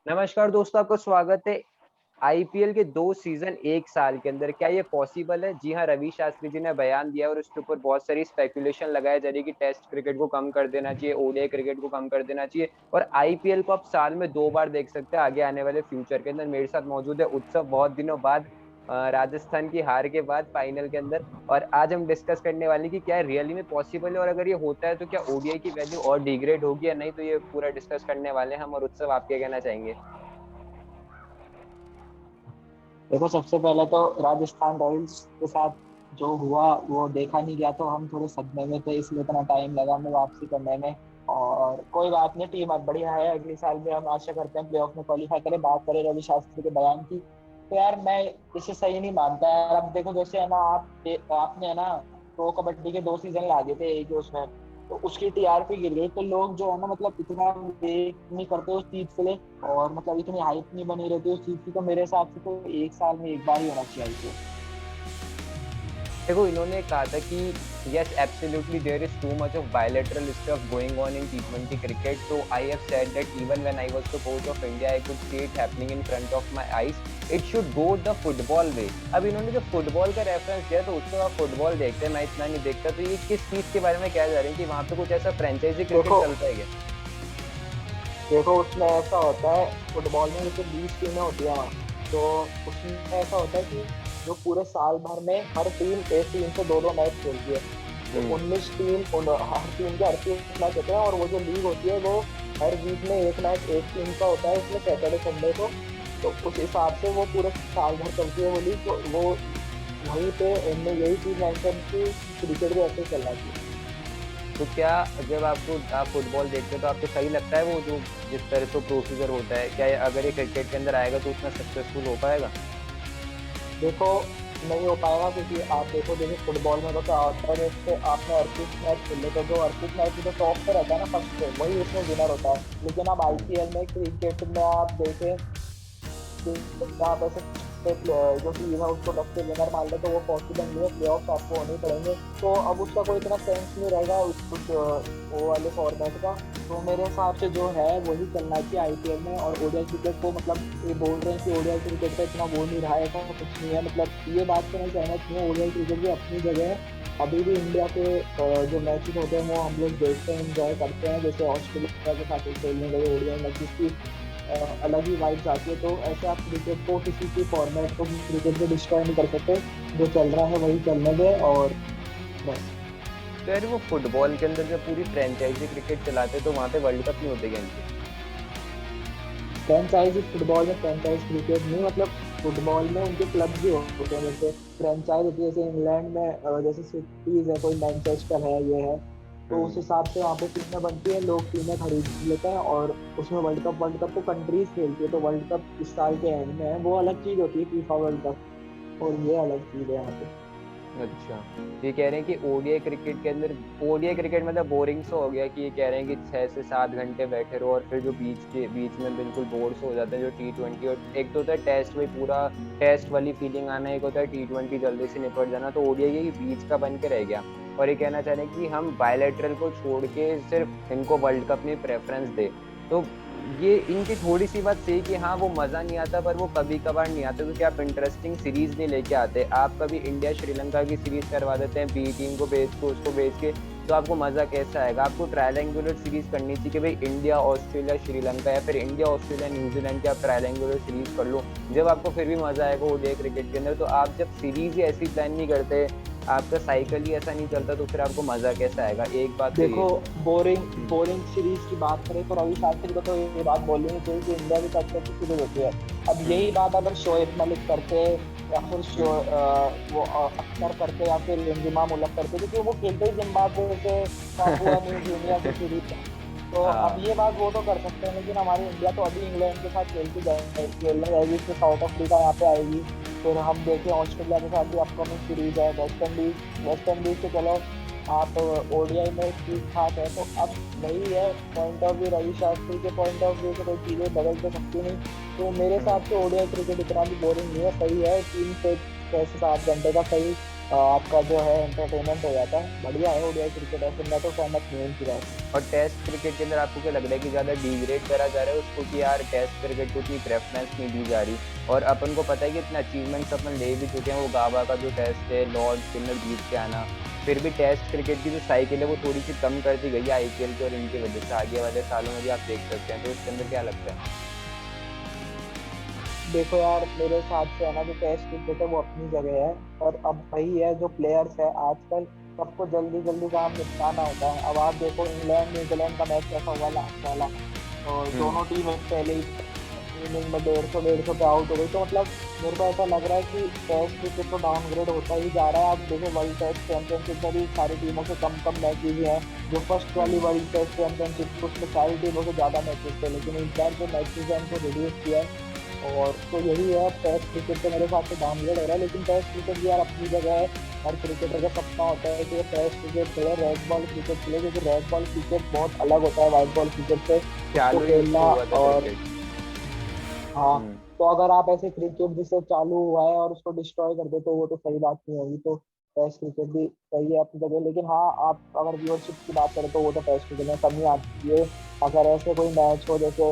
नमस्कार दोस्तों, आपका स्वागत है आईपीएल के 2 सीजन 1 साल के अंदर। क्या ये पॉसिबल है? जी हाँ, रवि शास्त्री जी ने बयान दिया और उसके ऊपर बहुत सारी स्पेकुलेशन लगाई जा रही है कि टेस्ट क्रिकेट को कम कर देना चाहिए, ओडीआई क्रिकेट को कम कर देना चाहिए और आईपीएल को आप साल में 2 बार देख सकते हैं आगे आने वाले फ्यूचर के अंदर। मेरे साथ मौजूद है उत्सव, बहुत दिनों बाद राजस्थान की हार के बाद फाइनल के अंदर। और आज हम डिस्कस करने वाले हैं कि क्या रियली में पॉसिबल है और अगर ये होता है तो क्या ओडीआई की वैल्यू और डिग्रेड होगी या नहीं। तो ये पूरा डिस्कस करने वाले हैं हम। और उत्सव, आप क्या कहना चाहेंगे? देखो, सबसे पहले तो राजस्थान रॉयल्स के साथ जो हुआ वो देखा नहीं गया, तो हम थोड़े सदमे में थे, इसलिए इतना टाइम लगा हमें वापसी करने में। और कोई बात नहीं, टीम अब बढ़िया है। अगले साल भी हम आशा करते हैं प्लेऑफ में क्वालिफाई करें। बात करें रवि शास्त्री के बयान की, तो यार मैं इसे सही नहीं मानता यार। अब देखो, जैसे है ना, आपने है ना प्रो कबड्डी के 2 सीजन ला दिए थे एक ही उसमें, तो उसकी टीआरपी गिर गई। तो लोग जो है ना, मतलब इतना वेट नहीं करते उस चीज के लिए, और मतलब इतनी हाइप नहीं बनी रहती उस चीज की। तो मेरे हिसाब से तो एक साल में एक बार ही होना चाहिए। देखो, इन्होंने कहा था कि yes absolutely there is too much of bilateral stuff going on in टी20 क्रिकेट। तो I have said that even when I was the coach of India I could see it happening in front of my eyes. It should go the football way. अब इन्होंने जो football का reference दिया तो उसको आप football देखते हैं, मैं इतना नहीं देखता। तो ये किस चीज के बारे में कह जा रहे हैं कि वहां पे कुछ ऐसा फ्रेंचाइजी क्रिकेट देखो चलता है क्या? देखो, उसमें ऐसा होता है, फुटबॉल में जैसे 20 टीमें होती है वहाँ, तो उसमें ऐसा होता है कि जो पूरे साल भर में हर टीम एक टीम से दो दो मैच खेलती है। तो हम्म। 19 टीम, हर टीम के 38 मैच होते हैं, और वो जो लीग होती है वो हर वीक में एक मैच एक टीम का होता है, उसमें सैटरडे संडे को। तो उस हिसाब से वो पूरे साल भर चलती है वो लीग। तो वो वहीं पे उनने यही चीज मेंशन की, क्रिकेट भी ऐसे चलना चाहिए। तो क्या जब आप फुटबॉल देखते हो तो आपको सही लगता है वो जो जिस तरह से प्रोसीजर होता है? क्या अगर ये क्रिकेट के अंदर आएगा तो उतना सक्सेसफुल हो पाएगा? देखो, नहीं हो पाएगा, क्योंकि आप देखो, जैसे फुटबॉल में तो क्या होता है, जैसे आपने 38 मैच खेले, तो जो 38 मैच जो टॉप पे रहता है ना, फर्स्ट पे, वही उसमें विनर होता है। लेकिन अब हम्म। आईपीएल में, क्रिकेट में आप देखें कि जहाँ पे से जो टीम है उसको 10 से विनर मान ले, तो वो पॉसिबल नहीं है। प्लेऑफ्स आपको होने ही पड़ेंगे। तो अब उसका कोई इतना सेंस नहीं रहेगा वो वाले फॉर्मेट का। तो मेरे हिसाब से जो है वही चलना चाहिए आईपीएल में। और ओडीआई क्रिकेट को, मतलब ये बोल रहे हैं कि ओडीआई क्रिकेट का इतना वो नहीं रहा है, ऐसा कुछ नहीं है। मतलब ये बात तो नहीं कहना चाहिए, ओडीआई क्रिकेट भी अपनी जगह है। अभी भी इंडिया के जो मैचेस होते हैं वो हम लोग देखते हैं, एंजॉय करते हैं। जैसे ऑस्ट्रेलिया के साथ खेलने गए ओडीआई मैचेस की अलग ही वाइब्स आती है। तो ऐसे आप क्रिकेट को, किसी भी फॉर्मेट को क्रिकेट को डिस्ट्रॉय नहीं कर सकते। जो चल रहा है वही चलने दें, और बस। तो यार वो फुटबॉल के अंदर जब पूरी फ्रेंचाइजी क्रिकेट चलाते हैं तो वहां पे वर्ल्ड कप नहीं होते क्या इनके? फ्रेंचाइज फुटबॉल में, फ्रेंचाइज क्रिकेट नहीं, मतलब फुटबॉल में उनके क्लब भी होते हैं। जैसे फ्रेंचाइज होती है, जैसे इंग्लैंड में जैसे सिटीज है, कोई मैनचेस्टर है, ये है। तो उस हम्म। हिसाब से वहाँ पे टीमें बनती है, लोग टीमें खरीद लेते हैं, और उसमें वर्ल्ड कप तो कंट्रीज खेलती है। तो वर्ल्ड कप इस साल के एंड में है, वो अलग चीज होती है, फीफा वर्ल्ड कप। और ये अलग चीज है यहाँ पे। अच्छा। ये कह रहे हैं कि ओडीआई क्रिकेट के अंदर, ओडीआई क्रिकेट मतलब बोरिंग सा हो गया कि ये कह रहे हैं कि 6 से 7 घंटे बैठे रहो और फिर जो बीच में बिल्कुल बोर से हो जाते हैं जो टी20। और एक तो होता है टेस्ट में पूरा टेस्ट वाली फीलिंग आना, एक होता है टी20 जल्दी से निपट जाना। तो ओडीआई के बीच का बन के रह गया। और ये कहना चाह रहे हैं कि हम बायलैटरल को छोड़ के सिर्फ इनको वर्ल्ड कप में प्रेफरेंस दे। तो ये इनकी थोड़ी सी बात सही कि हाँ वो मजा नहीं आता, पर वो कभी कभार नहीं आता क्योंकि आप इंटरेस्टिंग सीरीज नहीं लेके आते। आप कभी इंडिया श्रीलंका की सीरीज करवा देते हैं बी टीम को बेच के, उसको बेच के। तो आपको मजा कैसा आएगा? आपको ट्रायलेंगुलर सीरीज करनी चाहिए कि भाई इंडिया ऑस्ट्रेलिया श्रीलंका, या फिर इंडिया ऑस्ट्रेलिया न्यूजीलैंड की आप ट्रायलेंगुलर सीरीज कर लो। जब आपको फिर भी मजा आएगा ओडीआई क्रिकेट के अंदर। तो आप जब सीरीज ही ऐसी प्लान नहीं करते, आपका साइकिल ही ऐसा नहीं चलता, तो फिर आपको मजा कैसा आएगा? एक बात तो ये देखो, है। बोरिंग हम्म। बोरिंग सीरीज की बात करें तो रवि शास्त्री को तो ये बात बोलनी चाहिए कि इंडिया की सबसे अच्छी सीरीज होती है। अब हम्म। यही बात अगर शोएब मलिक करते, या फिर हम्म। वो अख्तर करते, या फिर इंजमाम उलग करते, क्योंकि वो खेलते ही जिम्बाब्वे से, पापुआ न्यू गिनिया से सीरीज। तो अब हाँ। ये बात वो तो कर सकते हैं, लेकिन हमारी इंडिया तो अभी इंग्लैंड के साथ खेलने जाएगी, फिर साउथ अफ्रीका यहाँ पे आएगी। फिर हम देखें ऑस्ट्रेलिया के साथ भी अपकमिंग सीरीज है, वेस्ट इंडीज तो चलो आप ओडीआई में ठीक ठाक है। तो अब वही है point of view, Ravi Shastri के पॉइंट ऑफ व्यू से कोई चीज़ें बदल तो सकती नहीं। तो मेरे हम्म। हिसाब से ओडीआई क्रिकेट इतना भी बोरिंग नहीं है, सही है। 3 से 6 से 7 घंटे का सही आपका जो है एंटरटेनमेंट हो जाता है। बढ़िया है ओडीआई क्रिकेट, ऐसे मैं तो सहमत नहीं हूँ इनकी बात। और टेस्ट क्रिकेट के अंदर आपको क्या लग रहा है कि ज़्यादा डिग्रेड करा जा रहा है उसको, कि यार टेस्ट क्रिकेट को इतनी प्रेफरेंस नहीं दी जा रही? और अपन को पता है कि इतने अचीवमेंट्स अपन ले भी चुके हैं, वो गाबा का जो टेस्ट है, लॉर्ड स्पिनर जीत के आना, फिर भी टेस्ट क्रिकेट की जो साइकिल है वो थोड़ी सी कम कर दी गई है आईपीएल की और इनकी वजह से, आगे वाले सालों में भी आप देख सकते हैं। तो उसके अंदर क्या लगता है? देखो यार, मेरे हिसाब से है ना, जो टेस्ट क्रिकेट है वो अपनी जगह है। और अब वही है, जो प्लेयर्स है आजकल सबको जल्दी जल्दी काम निपटाना होता है। अब आप देखो इंग्लैंड न्यूजीलैंड का मैच कैसा हुआ लास्ट वाला, और हम्म। दोनों टीम पहले ही इनिंग में 150 पे आउट हो गई। तो मतलब मेरे को ऐसा लग रहा है कि टेस्ट क्रिकेट तो डाउनग्रेड होता ही जा रहा है। आप देखो वर्ल्ड टेस्ट चैंपियनशिप में भी सारी टीमों से कम कम मैचेज हैं। जो फर्स्ट वाली हम्म। वर्ल्ड टेस्ट चैंपियनशिप उसमें सारी टीमों से ज़्यादा मैचेस थे, लेकिन इस बार जो मैचेज है उनको रिड्यूस किया है। और तो यही है, टेस्ट क्रिकेट तो मेरे हिसाब से डाउनग्रेड हो रहा है, लेकिन टेस्ट क्रिकेट भी यार अपनी जगह है। हर क्रिकेटर का सपना होता है कि वो टेस्ट क्रिकेट खेले, रेड बॉल क्रिकेट खेले, क्योंकि रेड बॉल क्रिकेट बहुत अलग होता है व्हाइट बॉल क्रिकेट से। उसको चालू ही खेलना, उससे हुआ था और क्रिकेट। हाँ, हम्म। तो अगर आप ऐसे क्रिकेट जिससे चालू हुआ है और उसको डिस्ट्रॉय कर दे तो वो तो सही बात नहीं होगी। तो टेस्ट क्रिकेट भी सही है अपनी जगह, लेकिन हाँ, आप अगर व्यूअरशिप की बात करें तो वो तो टेस्ट क्रिकेट में कमी आती है। अगर ऐसे कोई मैच हो, जैसे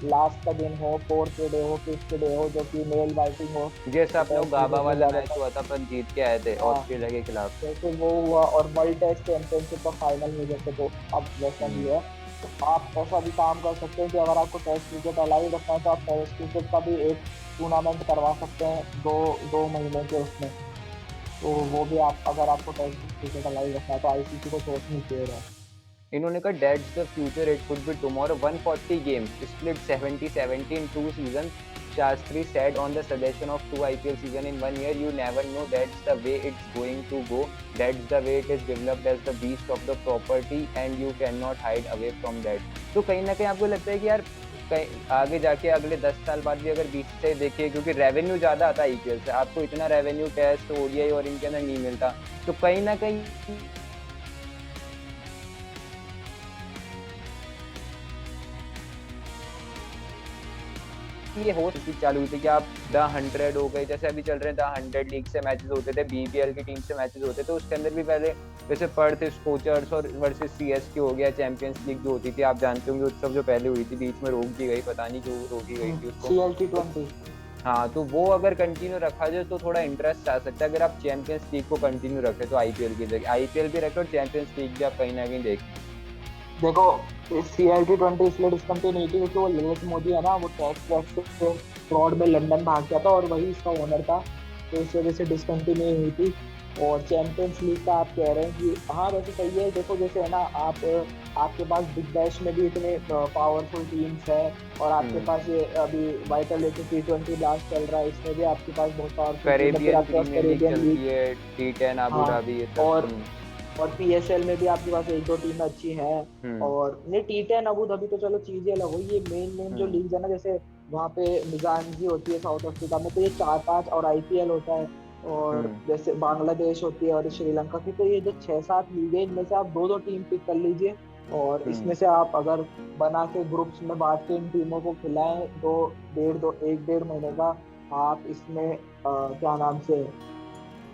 लास्ट का दिन हो, फोर्थ के डे हो, फिफ्थ के डे हो, जो कि मेल बाइटिंग हो, जैसे तो अपने वो टेस्ट गाबा क्रिकेट में वाला मैच ज्यादातर, हुआ था, अपन जीत के आए थे हाँ, ऑस्ट्रेलिया के खिलाफ। जैसे वो हुआ। और वर्ल्ड टेस्ट चैंपियनशिप का फाइनल में जैसे, तो अब वैसा ही हम्म। है। तो आप ऐसा भी काम कर सकते हैं कि अगर आपको टेस्ट क्रिकेट अलाइव रखना है तो आप टेस्ट क्रिकेट का भी एक टूर्नामेंट करवा सकते हैं, दो दो महीने के उसमें। तो वो भी आप, अगर आपको टेस्ट क्रिकेट अलाइव रखना है तो आईसीसी को सोचनी चाहिए। इन्होंने कहा that's the future, it could be tomorrow, 140 games split 70-70 in 2 seasons. Shastri said on the suggestion of 2 IPL season in 1 year. You never know, that's the way it's going to go. That's the way it is developed as the beast of the property and you cannot hide away from that. तो कहीं ना कहीं आपको लगता है कि यार कहीं आगे जाके अगले 10 साल बाद भी अगर बीच से देखिए, क्योंकि रेवेन्यू ज्यादा आता है आईपीएल से, आपको इतना रेवेन्यू टेस्ट ओडीआई और इनके अंदर नहीं मिलता, तो कहीं ना कहीं ये हो सकती चालू हुई थी कि आप द 100 हो गए, जैसे अभी चल रहे हैं द 100 लीग से मैचेस होते थे, बीपीएल की टीम से मैचेस होते थे, उसके अंदर भी पहले जैसे पर्थ स्कोचर्स और वर्सेस सीएसके हो गया, चैंपियंस लीग जो होती थी आप जानते होंगे, उत्सव जो पहले हुई थी बीच में रोक दी गई, पता नहीं क्यों रोकी गई थी उसको। तो CLT20। हाँ, तो वो अगर कंटिन्यू रखा जाए तो थोड़ा इंटरेस्ट आ सकता है, अगर आप चैंपियंस लीग को कंटिन्यू रखें तो आईपीएल की जगह आईपीएल भी रखें और चैंपियंस लीग भी आप कहीं ना कहीं देखें। देखो, CLT20 इसलिए डिसकंटिन्यू हुई थी क्योंकि वो ललित मोदी है ना, वो टैक्स वैक्स से फ्रॉड में लंदन भाग गया था और वही इसका ओनर था। तो इस वजह से डिसकंटिन्यू हुई थी। और चैंपियंस लीग का आप कह रहे हैं कि हाँ, वैसे सही है। देखो जैसे है ना, आप आपके पास बिग बैश में भी इतने पावरफुल टीम्स है, और आपके हम्म। पास ये अभी वाइटल लेके T20 ब्लास्ट चल रहा है, इसमें भी आपके पास बहुत पावरफुल टीम है। फिर कैरेबियन आपके पास प्रीमियर लीग कैरेबियन लीग, चलती है, टी10 अबू हाँ, धाबी, ये सब। और PSL में भी आपके पास एक दो टीमें अच्छी हैं। हम्म। और नहीं, T10 अबू धाबी तो चलो चीजें अलग हो, ये मेन मेन जो हम्म। लीग है ना, जैसे वहाँ पे मिजानजी होती है साउथ अफ्रीका में, तो ये चार पांच, और आईपीएल होता है, और हम्म। जैसे बांग्लादेश होती है और श्रीलंका की। तो ये जो छह सात लीग है, इनमें से आप दो दो टीम पिक कर लीजिए, और हम्म। इसमें से आप अगर बना के ग्रुप्स में बांट के इन टीमों को खिलाएं, दो डेढ़ दो एक डेढ़ महीने का आप इसमें क्या नाम से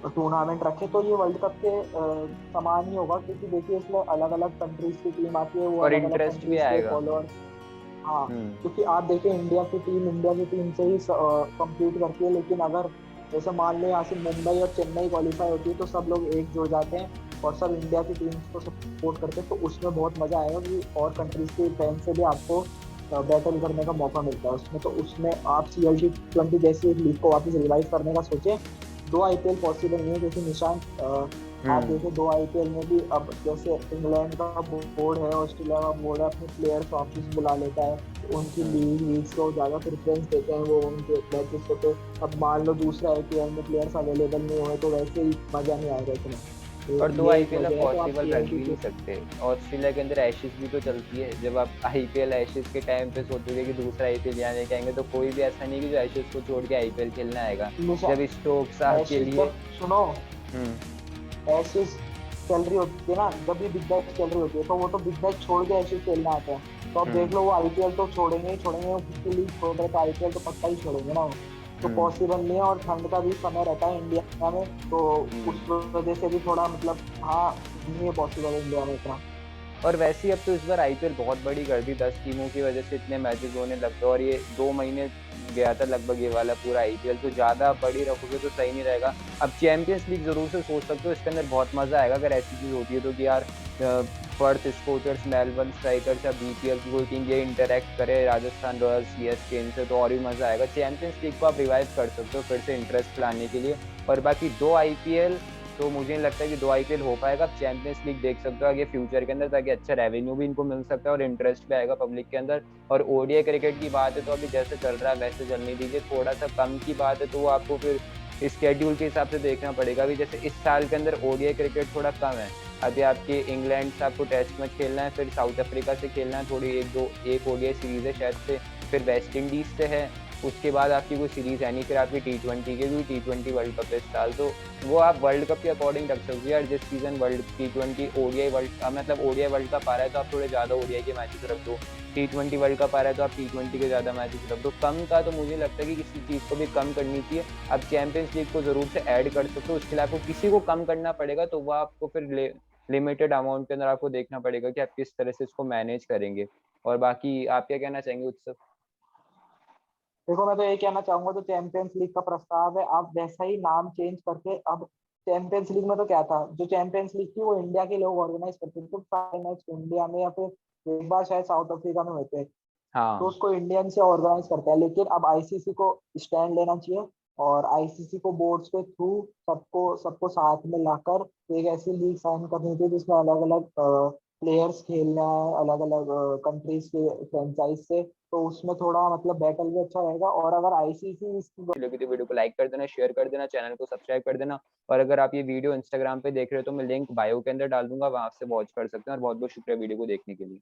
टूर्नामेंट रखे, तो ये वर्ल्ड कप के समान ही होगा। क्योंकि देखिए, इसमें अलग अलग कंट्रीज की टीम आती है, वो और अलग अलग इंटरेस्ट भी कंट्रीज के आएगा। फॉलोअर्स। हाँ, हम्म। क्योंकि आप देखें, इंडिया की टीम से ही compete करती है, लेकिन अगर जैसे मान लो यहाँ से मुंबई और चेन्नई क्वालिफाई होती है, तो सब लोग एक जुड़ जाते हैं और सब इंडिया की टीम्स को सपोर्ट करते हैं। तो उसमें बहुत मजा आएगा कि और कंट्रीज के फैन से भी आपको बैटल करने का मौका मिलता है उसमें। तो उसमें आप CLT20 जैसी एक लीग को वापस रिवाइव करने का सोचें। दो आईपीएल पॉसिबल नहीं है, क्योंकि निशांत, आप हम्म। देखो दो आईपीएल में भी अब जैसे इंग्लैंड का बोर्ड है, ऑस्ट्रेलिया का बोर्ड है, अपने प्लेयर्स वापस बुला लेता है, तो उनकी हम्म। लीग्स को ज़्यादा प्रेफरेंस देते हैं वो उनके मैचेस को। तो अब मान लो दूसरे आईपीएल में प्लेयर्स अवेलेबल नहीं हुए तो वैसे ही मजा नहीं आएगा इतना। तो और दो ये एक आईपीएल अब वजह है। तो आप पॉसिबल रख भी नहीं CLT20, सकते, ऑस्ट्रेलिया के अंदर एशेज भी तो चलती है, जब आप आईपीएल एशेज के टाइम पे सोचोगे कि दूसरा आईपीएल यहाँ लेके आएंगे, तो कोई भी ऐसा नहीं कि जो एशेज को छोड़ के आईपीएल खेलने आएगा, निशा, जब स्टोक्स आपके एशेज लिए। जब सुनो, हम्म। एशेज चल रही होती है ना, जब भी बिग बैश चल रही होती है, तो वो तो बिग बैश छोड़ के एशेज खेलने आते हैं। तो अब देख हम्म। लो, वो आईपीएल तो छोड़ेंगे ही छोड़ेंगे, वो किसी लीग छोड़ रहे तो आईपीएल तो पक्का ही छोड़ेंगे ना वो। तो पॉसिबल नहीं है, और ठंड का भी समय रहता है इंडिया में, तो उस वजह से भी थोड़ा मतलब हाँ नहीं है पॉसिबल इंडिया में इतना। और वैसे ही अब तो इस बार आईपीएल बहुत बड़ी कर दी, 10 टीमों की वजह से इतने मैचेस होने लग गए, और ये 2 महीने गया था लगभग ये वाला पूरा आईपीएल, तो ज़्यादा बड़ी रखोगे तो सही नहीं रहेगा। अब चैंपियंस लीग ज़रूर से सोच सकते हो, इसके अंदर बहुत मज़ा आएगा अगर ऐसी चीज़ होती है तो, कि यार पर्थ स्पोर्टर्स, मेलबर्न स्ट्राइकर्स या बीपीएल की कोई टीम ये इंटरेक्ट करे राजस्थान रॉयल्स सीएसके इनसे, तो और भी मज़ा आएगा। चैंपियंस लीग को आप रिवाइव कर सकते हो फिर से इंटरेस्ट लाने के लिए। और बाकी 2 आईपीएल तो मुझे नहीं लगता कि 2 आईपीएल हो पाएगा। आप चैंपियंस लीग देख सकते हो आगे फ्यूचर के अंदर, ताकि अच्छा रेवेन्यू भी इनको मिल सकता है और इंटरेस्ट भी आएगा पब्लिक के अंदर। और ओडीआई क्रिकेट की बात है तो अभी जैसे चल रहा है वैसे चलने दीजिए, थोड़ा सा कम की बात है तो वो आपको फिर स्केड्यूल के हिसाब से देखना पड़ेगा। अभी जैसे इस साल के अंदर ओडीआई क्रिकेट थोड़ा कम है, अभी आपके इंग्लैंड से आपको टेस्ट मैच खेलना है, फिर साउथ अफ्रीका से खेलना है, थोड़ी एक ओडीआई सीरीज है शायद से, फिर वेस्ट इंडीज से है, उसके बाद आपकी कोई सीरीज है नहीं, फिर आपकी टी20 के भी टी20 वर्ल्ड कप है इस साल, तो वो आप वर्ल्ड कप के अकॉर्डिंग रख सकते हो यार। जिस सीजन वर्ल्ड टी20 ओडीआई वर्ल्ड मतलब ओडीआई वर्ल्ड कप आ रहा है तो आप थोड़े ज़्यादा ओडीआई के मैचेस रख दो, टी20 वर्ल्ड कप आ रहा है तो आप टी20 के ज़्यादा मैचेस रख दो। कम का तो मुझे लगता है कि किसी चीज़ को भी कम करनी चाहिए। आप चैंपियंस लीग को ज़रूर से ऐड कर सकते हो, उसके लिए आपको किसी को कम करना पड़ेगा, तो वो आपको फिर लिमिटेड अमाउंट के अंदर आपको देखना पड़ेगा कि आप किस तरह से इसको मैनेज करेंगे। और बाकी आप क्या कहना चाहेंगे उत्सव? देखो मैं तो ये कहना चाहूंगा, जो चैंपियंस लीग का प्रस्ताव है आप वैसा ही नाम चेंज करके, अब चैंपियंस लीग में तो क्या था, जो चैंपियंस लीग थी वो इंडिया के लोग ऑर्गेनाइज करते थे, तो सारे मैच इंडिया में या फिर एक बार शायद साउथ अफ्रीका में होते हैं, तो हाँ। उसको इंडियन से ऑर्गेनाइज करता है। लेकिन अब आईसीसी को स्टैंड लेना चाहिए, और आईसीसी को बोर्ड्स के थ्रू सबको सबको साथ में लाकर एक ऐसी लीग साइन करनी चाहिए जिसमें अलग अलग प्लेयर्स खेलना है, अलग अलग कंट्रीज के फ्रेंचाइज से, तो उसमें थोड़ा मतलब बैटल भी अच्छा रहेगा। और अगर आईसीसी इसकी लगी तो वीडियो को लाइक कर देना, शेयर कर देना, चैनल को सब्सक्राइब कर देना। और अगर आप ये वीडियो इंस्टाग्राम पे देख रहे हो तो मैं लिंक बायो के अंदर डाल दूंगा, वहां से वॉच कर सकते हैं। और बहुत बहुत शुक्रिया वीडियो को देखने के लिए।